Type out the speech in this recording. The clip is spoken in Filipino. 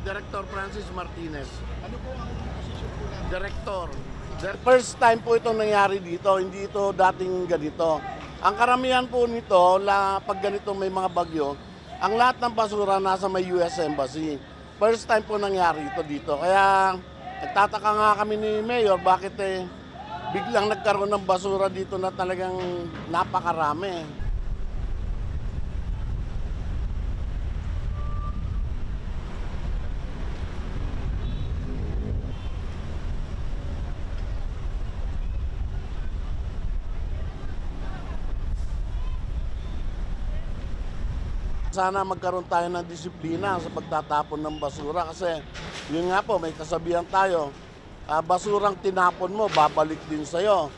Director Francis Martinez. Ano po ang posisyon po natin? Director. First time po ito nangyari dito, hindi ito dating ganito. Ang karamihan po nito, pag ganito may mga bagyo, ang lahat ng basura nasa may US Embassy. First time po nangyari ito dito. Kaya nagtataka nga kami ni Mayor bakit biglang nagkaroon ng basura dito na talagang napakarami. Sana magkaroon tayo ng disiplina sa pagtatapon ng basura kasi yun nga po, may kasabihan tayo, basurang tinapon mo, babalik din sa'yo.